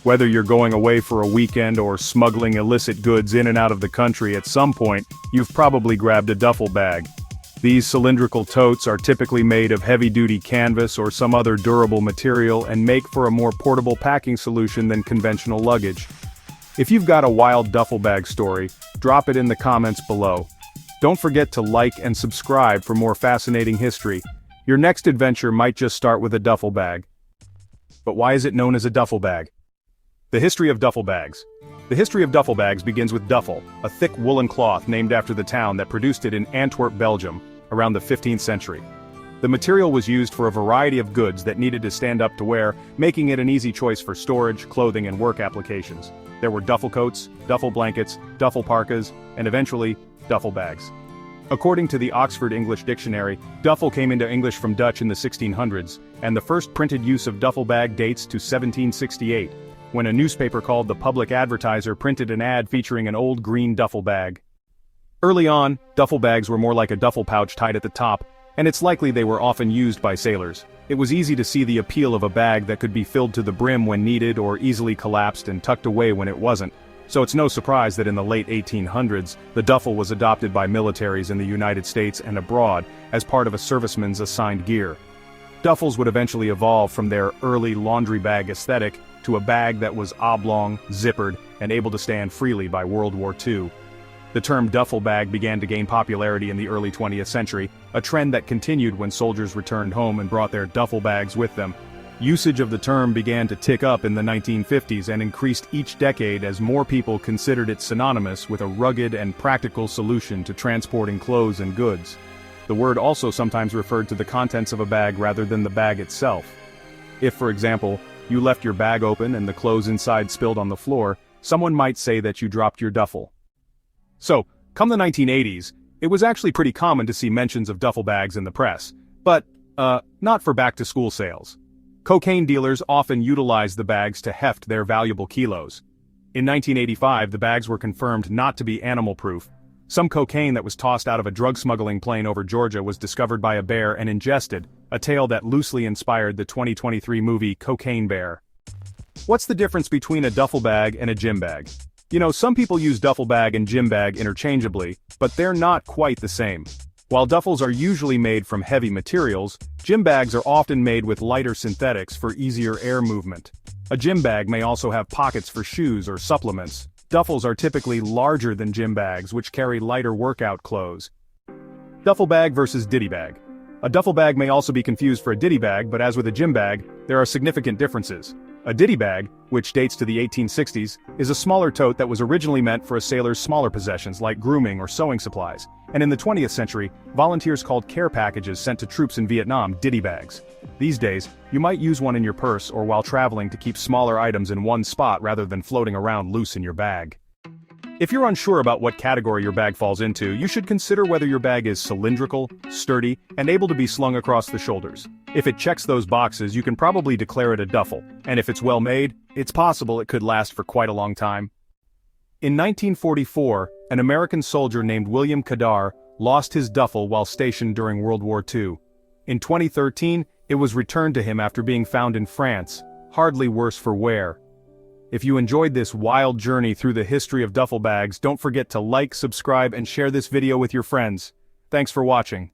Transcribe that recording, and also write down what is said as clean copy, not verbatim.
Whether you're going away for a weekend or smuggling illicit goods in and out of the country at some point, you've probably grabbed a duffel bag. These cylindrical totes are typically made of heavy-duty canvas or some other durable material and make for a more portable packing solution than conventional luggage. If you've got a wild duffel bag story, drop it in the comments below. Don't forget to like and subscribe for more fascinating history. Your next adventure might just start with a duffel bag. But why is it known as a duffel bag? The history of duffel bags. The history of duffel bags begins with duffel, a thick woolen cloth named after the town that produced it in Antwerp, Belgium, around the 15th century. The material was used for a variety of goods that needed to stand up to wear, making it an easy choice for storage, clothing, and work applications. There were duffel coats, duffel blankets, duffel parkas, and eventually, duffel bags. According to the Oxford English Dictionary, duffel came into English from Dutch in the 1600s, and the first printed use of duffel bag dates to 1768, when a newspaper called the Public Advertiser printed an ad featuring an old green duffel bag. Early on, duffel bags were more like a duffel pouch tied at the top, and it's likely they were often used by sailors. It was easy to see the appeal of a bag that could be filled to the brim when needed or easily collapsed and tucked away when it wasn't. So it's no surprise that in the late 1800s, the duffel was adopted by militaries in the United States and abroad as part of a serviceman's assigned gear. Duffels would eventually evolve from their early laundry bag aesthetic to a bag that was oblong, zippered, and able to stand freely by World War II. The term duffel bag began to gain popularity in the early 20th century, a trend that continued when soldiers returned home and brought their duffel bags with them. Usage of the term began to tick up in the 1950s and increased each decade as more people considered it synonymous with a rugged and practical solution to transporting clothes and goods. The word also sometimes referred to the contents of a bag rather than the bag itself. If, for example, you left your bag open and the clothes inside spilled on the floor, someone might say that you dropped your duffel. So, come the 1980s, it was actually pretty common to see mentions of duffel bags in the press, but, not for back-to-school sales. Cocaine dealers often utilized the bags to heft their valuable kilos. In 1985, the bags were confirmed not to be animal-proof. Some cocaine that was tossed out of a drug smuggling plane over Georgia was discovered by a bear and ingested, a tale that loosely inspired the 2023 movie Cocaine Bear. What's the difference between a duffel bag and a gym bag? You know, some people use duffel bag and gym bag interchangeably, but they're not quite the same. While duffels are usually made from heavy materials, gym bags are often made with lighter synthetics for easier air movement. A gym bag may also have pockets for shoes or supplements. Duffels are typically larger than gym bags, which carry lighter workout clothes. Duffel bag versus ditty bag. A duffel bag may also be confused for a ditty bag, but as with a gym bag, there are significant differences. A ditty bag, which dates to the 1860s, is a smaller tote that was originally meant for a sailor's smaller possessions like grooming or sewing supplies, and in the 20th century, volunteers called care packages sent to troops in Vietnam ditty bags. These days, you might use one in your purse or while traveling to keep smaller items in one spot rather than floating around loose in your bag. If you're unsure about what category your bag falls into, you should consider whether your bag is cylindrical, sturdy, and able to be slung across the shoulders. If it checks those boxes, you can probably declare it a duffel, and if it's well made, it's possible it could last for quite a long time. In 1944, an American soldier named William Kadar lost his duffel while stationed during World War II. In 2013, it was returned to him after being found in France, hardly worse for wear. If you enjoyed this wild journey through the history of duffel bags, don't forget to like, subscribe, and share this video with your friends. Thanks for watching.